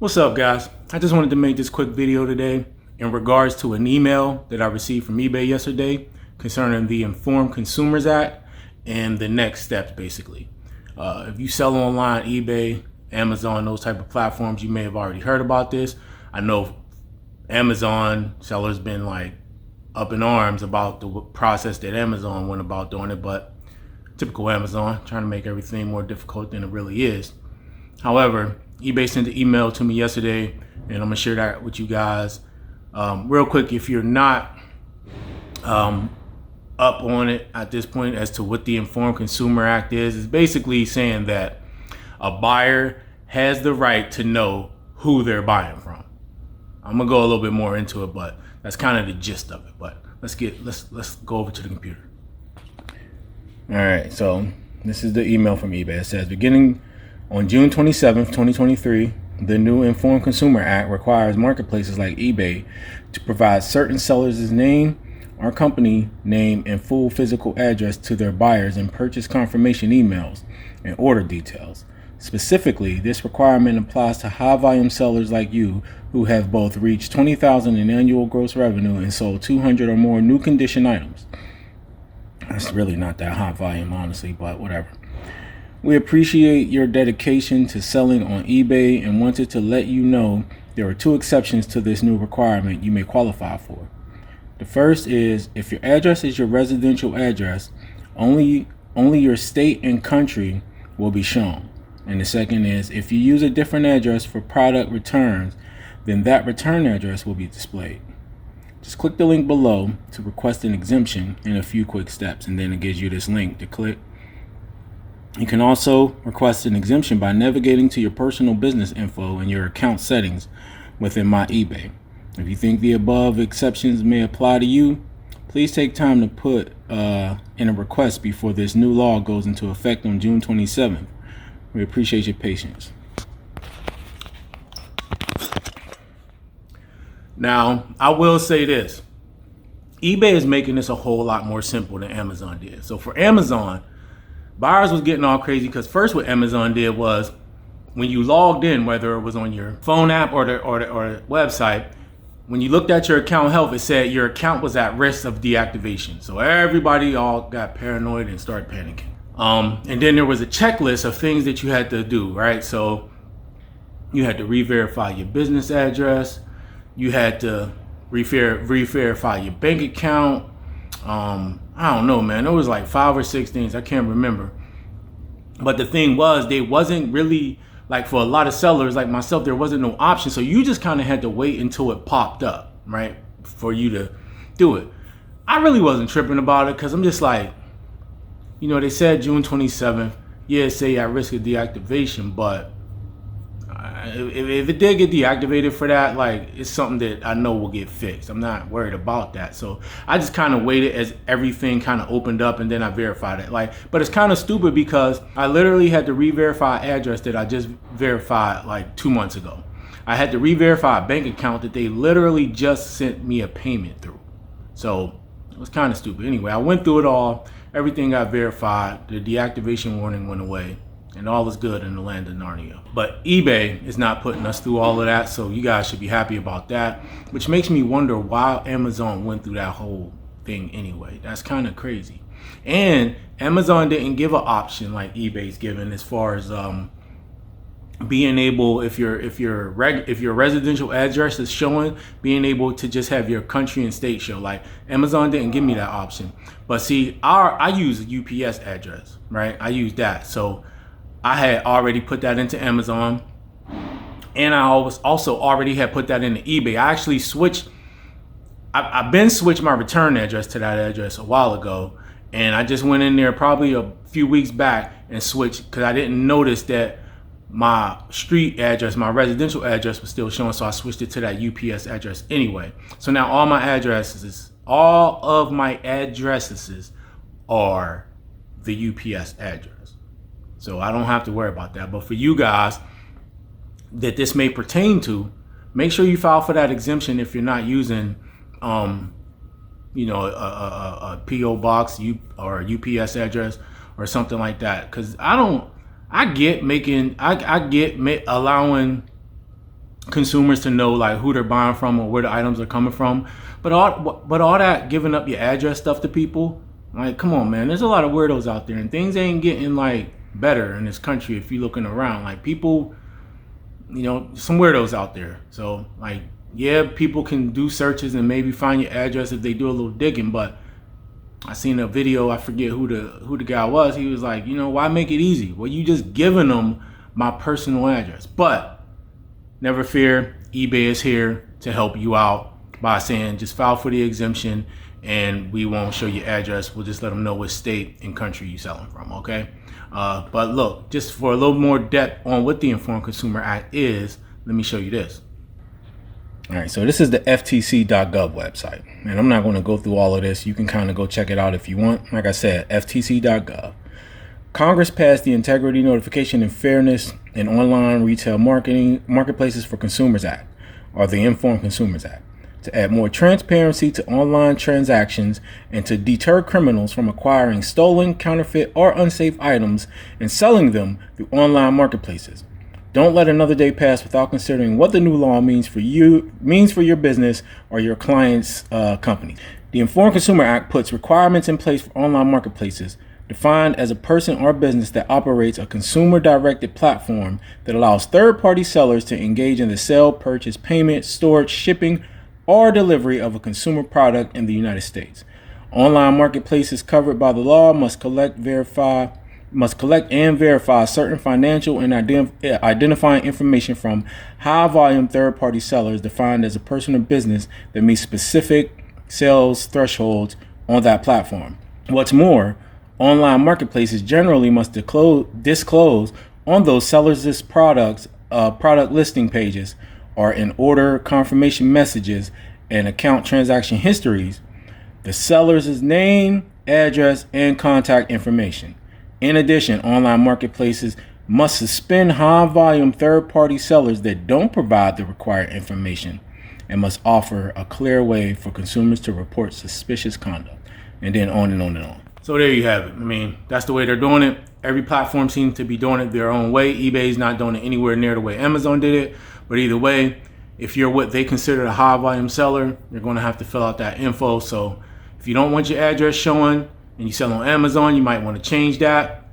What's up, guys? I just wanted to make this quick video today in regards to an email that I received from eBay yesterday concerning the Informed Consumers Act and the next steps, basically. If you sell online, eBay, Amazon, those type of platforms, you may have already heard about this. I know Amazon sellers been like up in arms about the process that Amazon went about doing it, but typical Amazon, trying to make everything more difficult than it really is. However, eBay sent an email to me yesterday, and I'm gonna share that with you guys. Real quick, if you're not up on it at this point as to what the Informed Consumer Act is, it's basically saying that a buyer has the right to know who they're buying from. I'm gonna go a little bit more into it, but that's kind of the gist of it. But let's go over to the computer. All right, so this is the email from eBay. It says, beginning on June 27th, 2023, the new Informed Consumer Act requires marketplaces like eBay to provide certain sellers' name or company name and full physical address to their buyers in purchase confirmation emails and order details. Specifically, this requirement applies to high-volume sellers like you who have both reached $20,000 in annual gross revenue and sold 200 or more new condition items. That's really not that high volume, honestly, but whatever. We appreciate your dedication to selling on eBay and wanted to let you know there are two exceptions to this new requirement you may qualify for. The first is if your address is your residential address, only your state and country will be shown. And the second is if you use a different address for product returns, then that return address will be displayed. Just click the link below to request an exemption in a few quick steps, and then it gives you this link to click. You can also request an exemption by navigating to your personal business info and your account settings within My eBay. If you think the above exceptions may apply to you, please take time to put in a request before this new law goes into effect on June 27th. We appreciate your patience. Now, I will say this. eBay is making this a whole lot more simple than Amazon did. So for Amazon, buyers was getting all crazy because first what Amazon did was when you logged in, whether it was on your phone app or the website, when you looked at your account health, it said your account was at risk of deactivation. So everybody all got paranoid and started panicking. And then there was a checklist of things that you had to do, right? So you had to re-verify your business address. You had to re-verify your bank account. I don't know, man. There was like 5 or 6 things. I can't remember. But the thing was, they wasn't really, like for a lot of sellers like myself, there wasn't no option. So you just kind of had to wait until it popped up, right? For you to do it. I really wasn't tripping about it because I'm just like, you know, they said June 27th. Yeah, say at risk of deactivation, but if it did get deactivated for that, like it's something that I know will get fixed. I'm not worried about that. So I just kind of waited as everything kind of opened up and then I verified it. But it's kind of stupid because I literally had to re-verify address that I just verified like 2 months ago. I had to re-verify a bank account that they literally just sent me a payment through. So it was kind of stupid. Anyway, I went through it all. Everything got verified. The deactivation warning went away. And all is good in the land of Narnia. But eBay is not putting us through all of that, so you guys should be happy about that. Which makes me wonder why Amazon went through that whole thing anyway. That's kind of crazy. And Amazon didn't give an option like eBay's given as far as being able, if your residential address is showing, being able to just have your country and state show. Like Amazon didn't give me that option. But see, I use a UPS address, right? I use that. So I had already put that into Amazon, and I also already had put that into eBay. I actually switched. I've been switched my return address to that address a while ago, and I just went in there probably a few weeks back and switched because I didn't notice that my street address, my residential address was still showing, so I switched it to that UPS address anyway. So now all of my addresses are the UPS address. So I don't have to worry about that. But for you guys that this may pertain to, make sure you file for that exemption if you're not using, a PO box or a UPS address or something like that. Because I get allowing consumers to know like who they're buying from or where the items are coming from. But all that giving up your address stuff to people, like, come on, man. There's a lot of weirdos out there, and things ain't getting like better in this country if you're looking around. Like, people, some weirdos out there. So like, yeah, people can do searches and maybe find your address if they do a little digging, but I seen a video, I forget who the guy was. He was like, why make it easy? Well, you just giving them my personal address. But never fear, eBay is here to help you out by saying just file for the exemption and we won't show your address. We'll just let them know what state and country you're selling from, okay? But look, just for a little more depth on what the Informed Consumer Act is, let me show you this. All right, so this is the ftc.gov website, and I'm not going to go through all of this. You can kind of go check it out if you want. Like I said, ftc.gov. Congress passed the Integrity, Notification, and Fairness in Online Retail Marketplaces for Consumers Act, or the Informed Consumers Act, to add more transparency to online transactions and to deter criminals from acquiring stolen, counterfeit, or unsafe items and selling them through online marketplaces. Don't let another day pass without considering what the new law means for your business or your client's company. The Informed Consumer Act puts requirements in place for online marketplaces, defined as a person or business that operates a consumer-directed platform that allows third-party sellers to engage in the sale, purchase, payment, storage, shipping, or delivery of a consumer product in the United States. Online marketplaces covered by the law must collect and verify certain financial and identifying information from high-volume third-party sellers defined as a person or business that meets specific sales thresholds on that platform. What's more, online marketplaces generally must disclose on those sellers' product listing pages or in order confirmation messages and account transaction histories the seller's name, address, and contact information. In addition, online marketplaces must suspend high-volume third-party sellers that don't provide the required information and must offer a clear way for consumers to report suspicious conduct, and then on and on and on. So there you have it. I mean, that's the way they're doing it. Every platform seems to be doing it their own way. eBay's not doing it anywhere near the way Amazon did it. But either way, if you're what they consider a high-volume seller, you're going to have to fill out that info. So if you don't want your address showing, and you sell on Amazon, you might want to change that.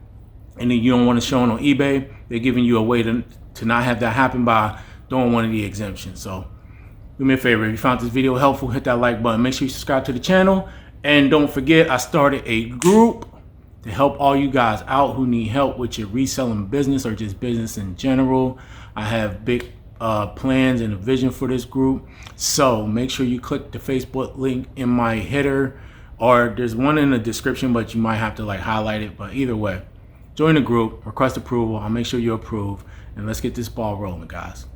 And then you don't want to show it on eBay. They're giving you a way to not have that happen by doing one of the exemptions. So do me a favor, if you found this video helpful, hit that like button. Make sure you subscribe to the channel. And don't forget, I started a group to help all you guys out who need help with your reselling business or just business in general. I have big plans and a vision for this group. So make sure you click the Facebook link in my header, or there's one in the description, but you might have to like highlight it. But either way, join the group, request approval. I'll make sure you approve, and let's get this ball rolling, guys.